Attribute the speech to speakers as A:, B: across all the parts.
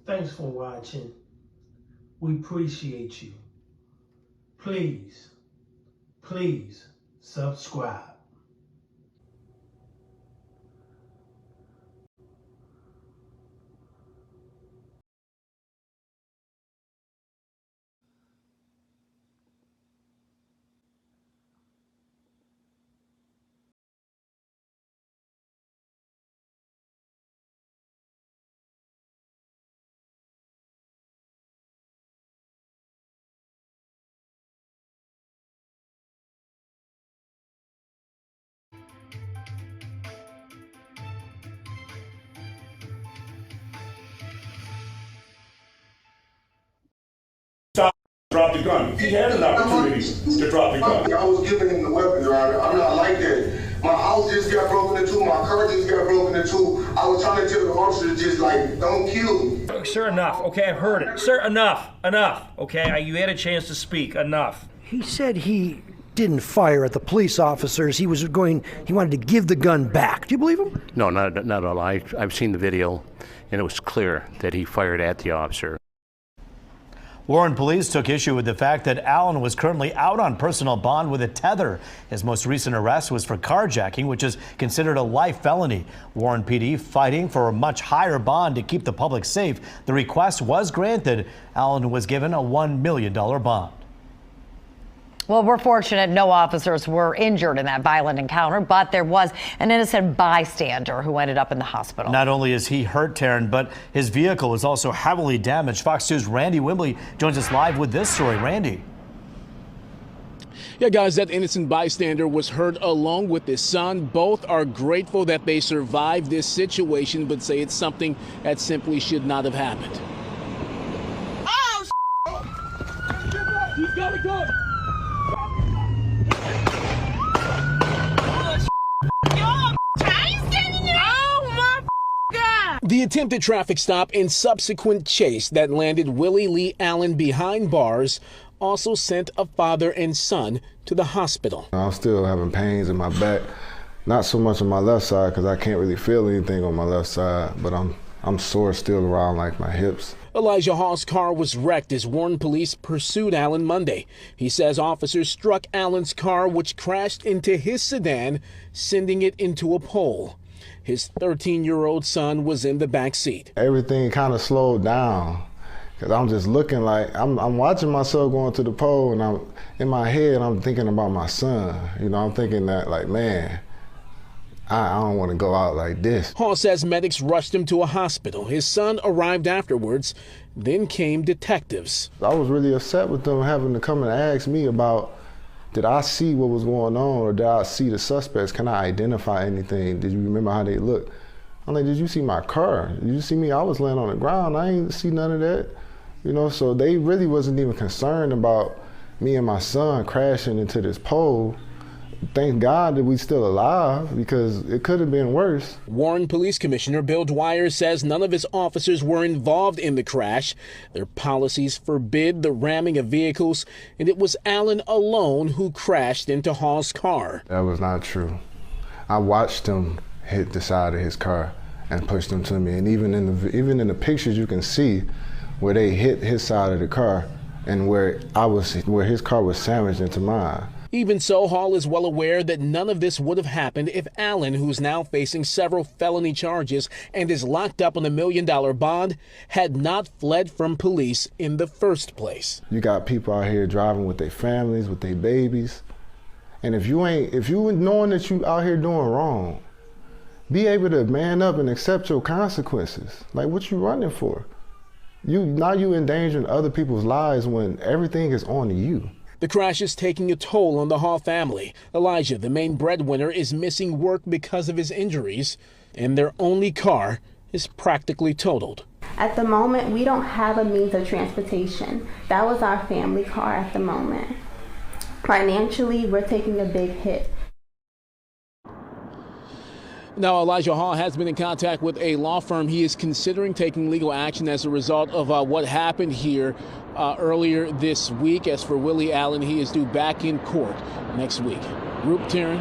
A: Thanks for watching. We appreciate you. Please subscribe.
B: Drop the gun. He had an opportunity to drop the gun.
C: I was giving him the weapon, Your Honor. I'm not like that. My house just got broken into. My car just got broken into. I was trying to tell the officers just like, don't kill me.
D: Sir, enough. Okay, I've heard it. Sir, enough. Enough. Okay, you had a chance to speak. Enough.
E: He said he didn't fire at the police officers. He wanted to give the gun back. Do you believe him?
F: No, not at all. I've seen the video, and it was clear that he fired at the officer.
G: Warren police took issue with the fact that Allen was currently out on personal bond with a tether. His most recent arrest was for carjacking, which is considered a life felony. Warren PD fighting for a much higher bond to keep the public safe. The request was granted. Allen was given a $1 million bond.
H: Well, we're fortunate no officers were injured in that violent encounter, but there was an innocent bystander who ended up in the hospital.
G: Not only is he hurt, Taryn, but his vehicle was also heavily damaged. Fox 2's Randy Wimbley joins us live with this story. Randy.
I: Yeah, guys, that innocent bystander was hurt along with his son. Both are grateful that they survived this situation, but say it's something that simply should not have happened. Oh, he's got a gun. The attempted traffic stop and subsequent chase that landed Willie Lee Allen behind bars also sent a father and son to the hospital.
C: I'm still having pains in my back, not so much on my left side because I can't really feel anything on my left side, but I'm sore still around like my hips.
I: Elijah Hall's car was wrecked as Warren police pursued Allen Monday. He says officers struck Allen's car, which crashed into his sedan, sending it into a pole. His 13-year-old son was in the back seat.
C: Everything kind of slowed down because I'm just looking like I'm watching myself going to the pole, and I'm in my head I'm thinking about my son. You know, I'm thinking that like, man, I don't want to go out like this.
I: Hall says medics rushed him to a hospital. His son arrived afterwards. Then came detectives.
C: I was really upset with them having to come and ask me about, did I see what was going on, or did I see the suspects? Can I identify anything? Did you remember how they looked? I'm like, did you see my car? Did you see me? I was laying on the ground. I ain't see none of that. You know, so they really wasn't even concerned about me and my son crashing into this pole. Thank God that we still alive, because it could have been worse.
I: Warren Police Commissioner Bill Dwyer says none of his officers were involved in the crash. Their policies forbid the ramming of vehicles, and it was Allen alone who crashed into Hall's car.
C: That was not true. I watched him hit the side of his car and pushed him to me, and even in the pictures you can see where they hit his side of the car and where his car was sandwiched into mine.
I: Even so, Hall is well aware that none of this would have happened if Allen, who's now facing several felony charges and is locked up on a $1 million bond, had not fled from police in the first place.
C: You got people out here driving with their families, with their babies, and if you knowing that you out here doing wrong, be able to man up and accept your consequences. Like, what you running for? Now you endangering other people's lives when everything is on you.
I: The crash is taking a toll on the Hall family. Elijah, the main breadwinner, is missing work because of his injuries, and their only car is practically totaled.
J: At the moment, we don't have a means of transportation. That was our family car at the moment. Financially, we're taking a big hit.
I: Now, Elijah Hall has been in contact with a law firm. He is considering taking legal action as a result of what happened here earlier this week. As for Willie Allen, he is due back in court next week. Taryn.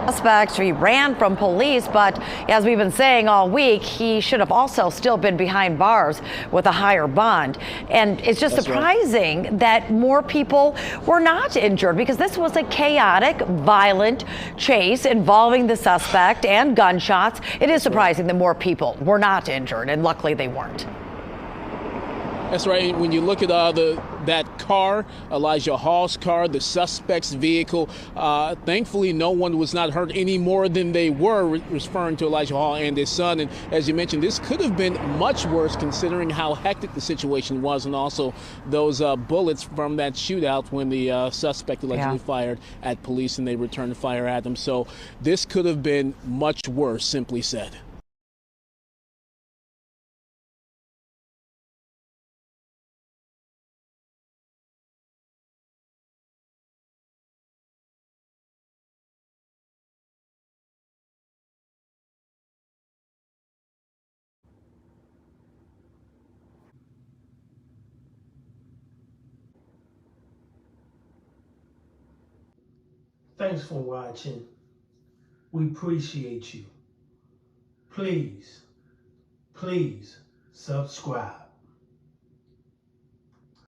H: Suspect, he ran from police, but as we've been saying all week, he should have also still been behind bars with a higher bond. And it's just surprising that more people were not injured, because this was a chaotic, violent chase involving the suspect and gunshots. It is surprising that more people were not injured, and luckily they weren't.
I: That's right. When you look at that car, Elijah Hall's car, the suspect's vehicle, thankfully no one was not hurt any more than they were, referring to Elijah Hall and his son. And as you mentioned, this could have been much worse considering how hectic the situation was, and also those bullets from that shootout when the suspect allegedly fired at police and they returned fire at them. So this could have been much worse, simply said.
A: Thanks for watching. We appreciate you. Please subscribe.